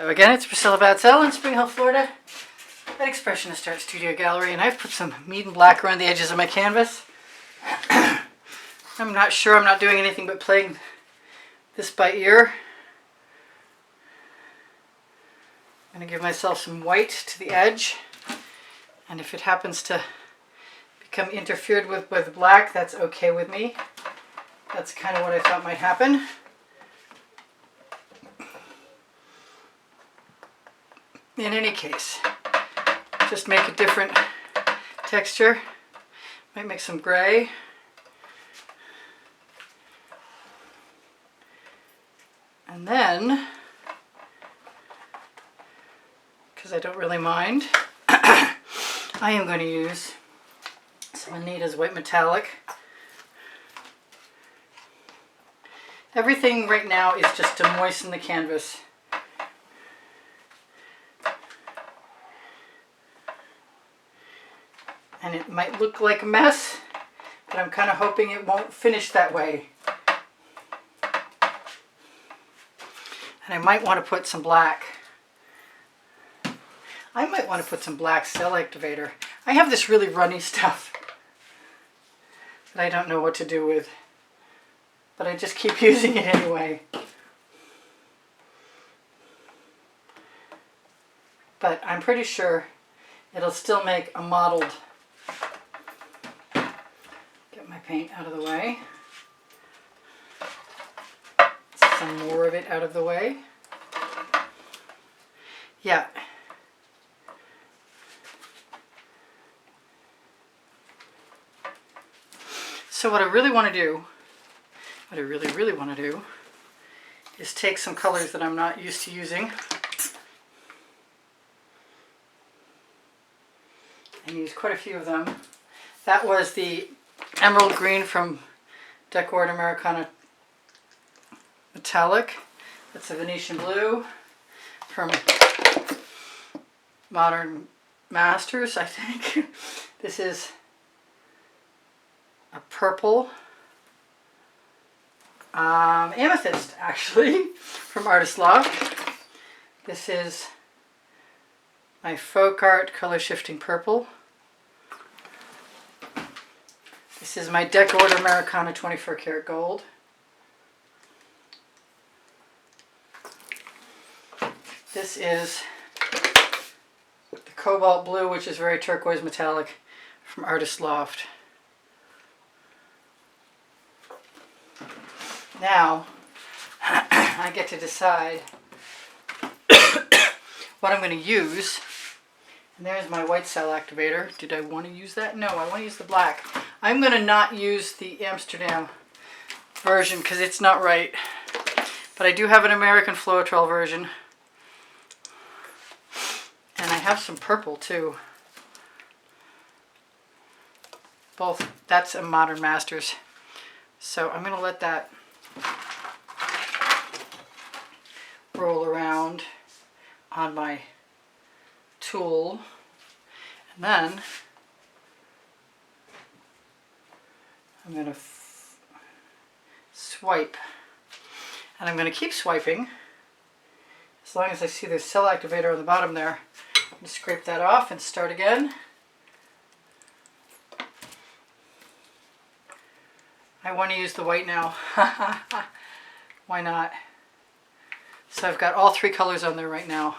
So again, it's Priscilla Batzell in Spring Hill, Florida at Expressionist Art Studio Gallery, and I've put some Meeden black around the edges of my canvas. I'm not sure, I'm not doing anything but playing this by ear. I'm going to give myself some white to the edge, and if it happens to become interfered with by the black, that's okay with me. That's kind of what I thought might happen. In any case, just make a different texture. Might make some gray. And then, because I don't really mind, I am going to use some Anita's white metallic. Everything right now is just to moisten the canvas. And it might look like a mess, but I'm kind of hoping it won't finish that way. And I might want to put some black. I might want to put some black cell activator. I have this really runny stuff that I don't know what to do with, but I just keep using it anyway. But I'm pretty sure it'll still make a mottled. Get my paint out of the way. Some more of it out of the way. Yeah. So what I really want to do, what I really want to do, is take some colors that I'm not used to using and use quite a few of them. That was the emerald green from Decor Americana Metallic. That's a Venetian blue from Modern Masters, I think. This is a purple amethyst, actually, from Artist Loft. This is my Folk Art color shifting purple. This is my Decor Americana 24 karat gold. This is the cobalt blue, which is very turquoise metallic, from Artist Loft. Now, I get to decide what I'm going to use. And there's my white cell activator. Did I want to use that? No, I want to use the black. I'm going to not use the Amsterdam version because it's not right. But I do have an American Floetrol version. And I have some purple too. Both, that's a Modern Masters. So I'm going to let that roll around on my tool, and then I'm going to swipe, and I'm going to keep swiping as long as I see the cell activator on the bottom there. I'm going to scrape that off and start again. I want to use the white now. Why not? So I've got all three colors on there right now.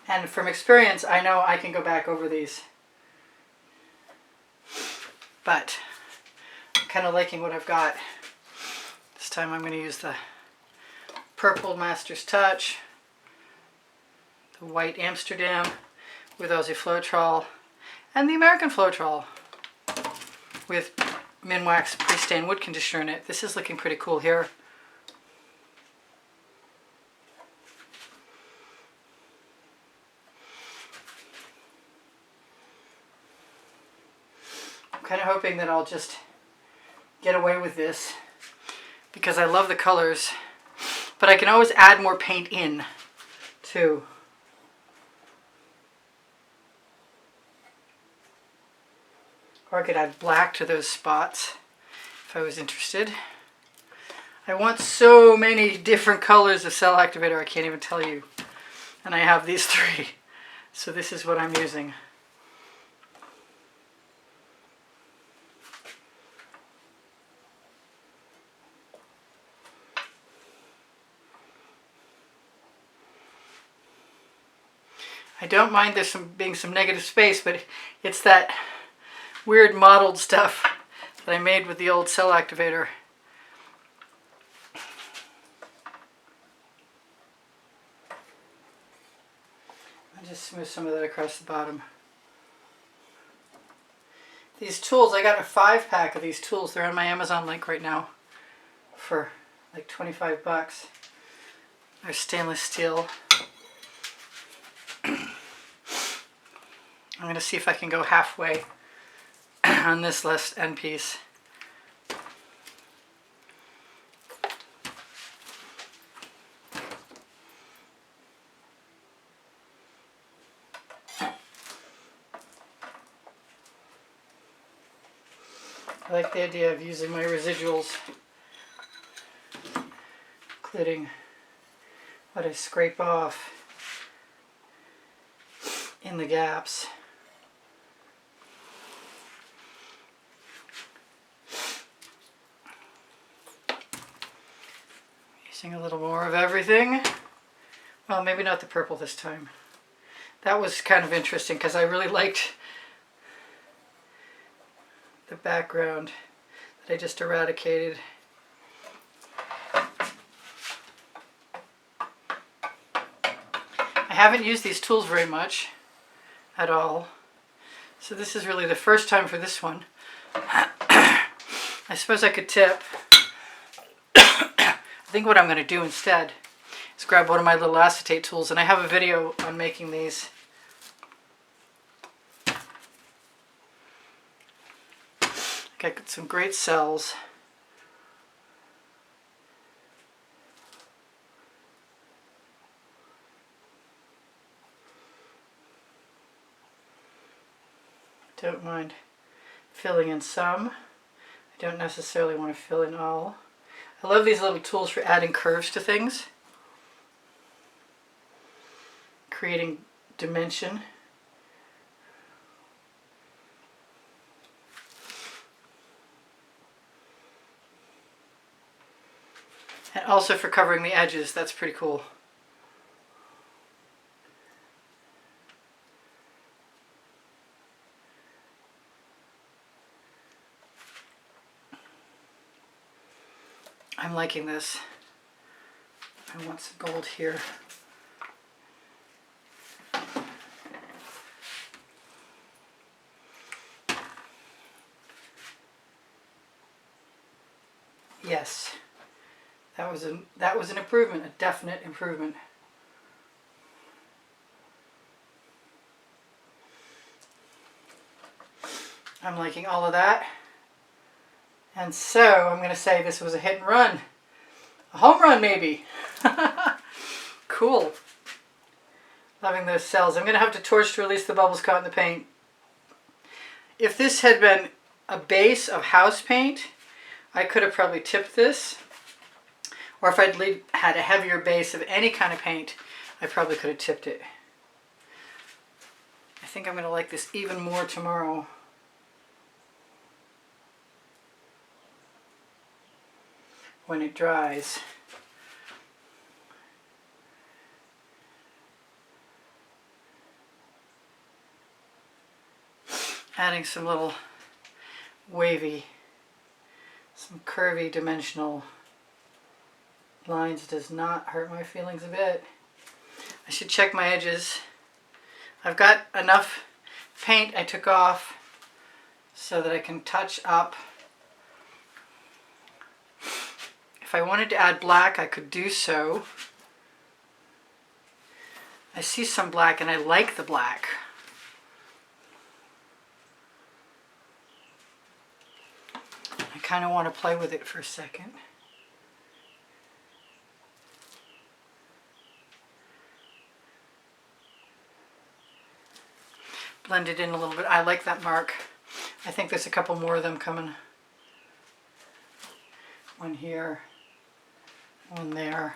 And from experience, I know I can go back over these. But I'm kind of liking what I've got. This time I'm going to use the purple Master's Touch, the white Amsterdam with Aussie Floetrol, and the American Floetrol with Minwax pre-stained wood conditioner in it. This is looking pretty cool here. I'm kind of hoping that I'll just get away with this because I love the colors, but I can always add more paint in too. Or I could add black to those spots if I was interested. I want so many different colors of cell activator, I can't even tell you. And I have these 3. So this is what I'm using. I don't mind there's being some negative space, but it's that weird mottled stuff that I made with the old cell activator. I'll just smooth some of that across the bottom. These tools, I got a 5-pack of these tools. They're on my Amazon link right now for like 25 bucks. They're stainless steel. I'm going to see if I can go halfway on this last end piece. I like the idea of using my residuals, including what I scrape off in the gaps. Using a little more of everything. Well, maybe not the purple this time. That was kind of interesting because I really liked the background that I just eradicated. I haven't used these tools very much at all, so this is really the first time for this one. I suppose I could tip. I think what I'm going to do instead is grab one of my little acetate tools, and I have a video on making these. Got some great cells. Don't mind filling in some. I don't necessarily want to fill in all. I love these little tools for adding curves to things, creating dimension. And also for covering the edges, that's pretty cool. I'm liking this. I want some gold here. Yes, that was an improvement, a definite improvement. I'm liking all of that. And so I'm going to say this was a hit and run. A home run maybe. Cool. Loving those cells. I'm going to have to torch to release the bubbles caught in the paint. If this had been a base of house paint, I could have probably tipped this. Or if I'd had a heavier base of any kind of paint, I probably could have tipped it. I think I'm going to like this even more tomorrow. When it dries. Adding some little wavy, some curvy dimensional lines does not hurt my feelings a bit. I should check my edges. I've got enough paint I took off so that I can touch up. If I wanted to add black, I could do so. I see some black and I like the black. I kind of want to play with it for a second. Blend it in a little bit. I like that mark. I think there's a couple more of them coming. One here, one there.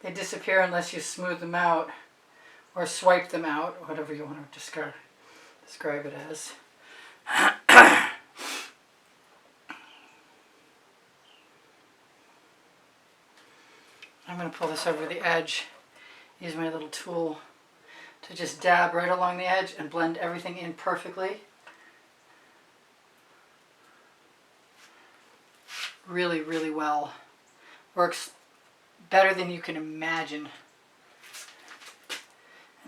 They disappear unless you smooth them out or swipe them out, whatever you want to describe it as. I'm going to pull this over the edge, use my little tool to just dab right along the edge and blend everything in perfectly. Really, really well. Works better than you can imagine.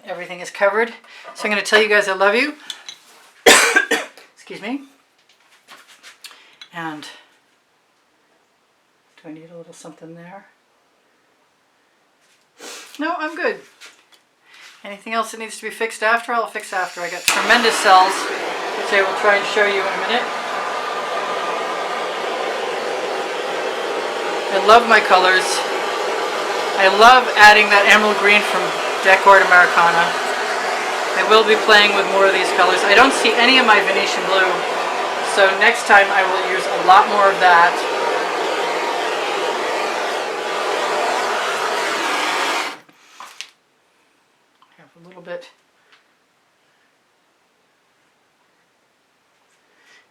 Everything is covered. So I'm going to tell you guys I love you. Excuse me. And do I need a little something there? No, I'm good. Anything else that needs to be fixed after, I'll fix after. I got tremendous cells, which I will try and show you in a minute. I love my colors. I love adding that emerald green from Decor Americana. I will be playing with more of these colors. I don't see any of my Venetian blue, so next time I will use a lot more of that. I have a little bit.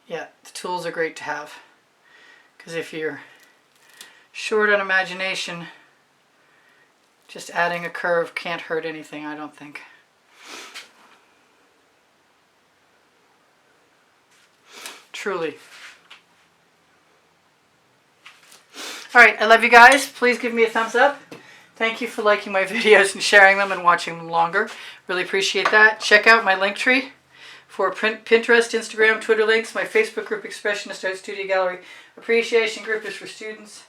Yeah, the tools are great to have, because if you're short on imagination, just adding a curve can't hurt anything, I don't think. Truly. Alright, I love you guys. Please give me a thumbs up. Thank you for liking my videos and sharing them and watching them longer. Really appreciate that. Check out my link tree for Pinterest, Instagram, Twitter links. My Facebook group, Expressionist Art Studio Gallery. Appreciation group is for students.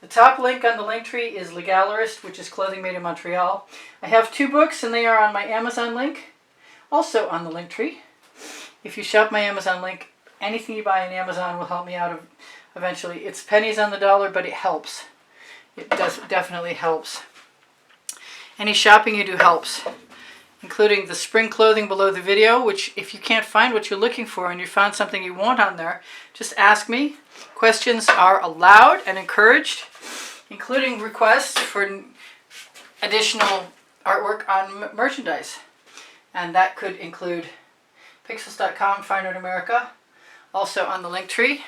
The top link on the link tree is Le Gallerist, which is clothing made in Montreal. I have 2 books, and they are on my Amazon link, also on the link tree. If you shop my Amazon link, anything you buy on Amazon will help me out eventually. It's pennies on the dollar, but it helps. It definitely helps. Any shopping you do helps, including the spring clothing below the video, which if you can't find what you're looking for and you found something you want on there, just ask me. Questions are allowed and encouraged, including requests for additional artwork on merchandise. And that could include pixels.com, Fine Art America, also on the link tree.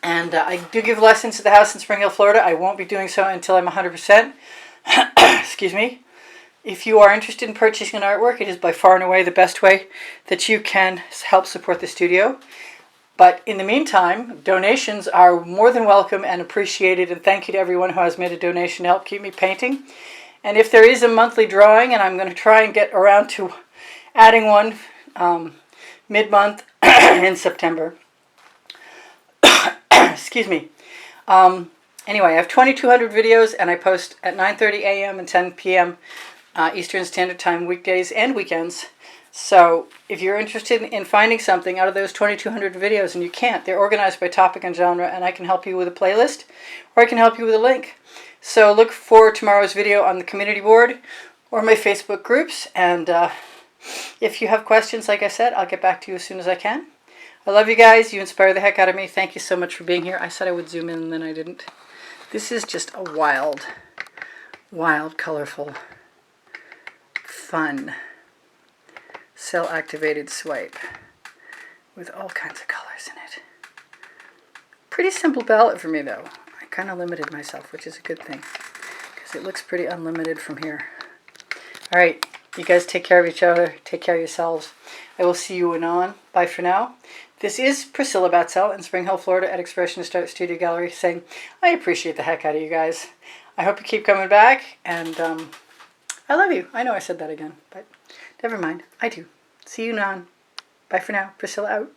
And I do give lessons at the house in Spring Hill, Florida. I won't be doing so until I'm 100%. Excuse me. If you are interested in purchasing an artwork, it is by far and away the best way that you can help support the studio. But in the meantime, donations are more than welcome and appreciated, and thank you to everyone who has made a donation to help keep me painting. And if there is a monthly drawing, and I'm going to try and get around to adding one mid-month in September. Excuse me. Anyway, I have 2,200 videos, and I post at 9:30 a.m. and 10 p.m. Eastern Standard Time, weekdays and weekends. So if you're interested in finding something out of those 2,200 videos and you can't, they're organized by topic and genre, and I can help you with a playlist or I can help you with a link. So look for tomorrow's video on the community board or my Facebook groups. And if you have questions, like I said, I'll get back to you as soon as I can. I love you guys. You inspire the heck out of me. Thank you so much for being here. I said I would zoom in and then I didn't. This is just a wild, colorful, fun, cell-activated swipe with all kinds of colors in it. Pretty simple palette for me, though. I kind of limited myself, which is a good thing, because it looks pretty unlimited from here. All right, you guys take care of each other. Take care of yourselves. I will see you anon. Bye for now. This is Priscilla Batzell in Spring Hill, Florida at Expressionist Art Studio Gallery saying, I appreciate the heck out of you guys. I hope you keep coming back, and I love you. I know I said that again, but never mind. I do. See you anon. Bye for now. Priscilla out.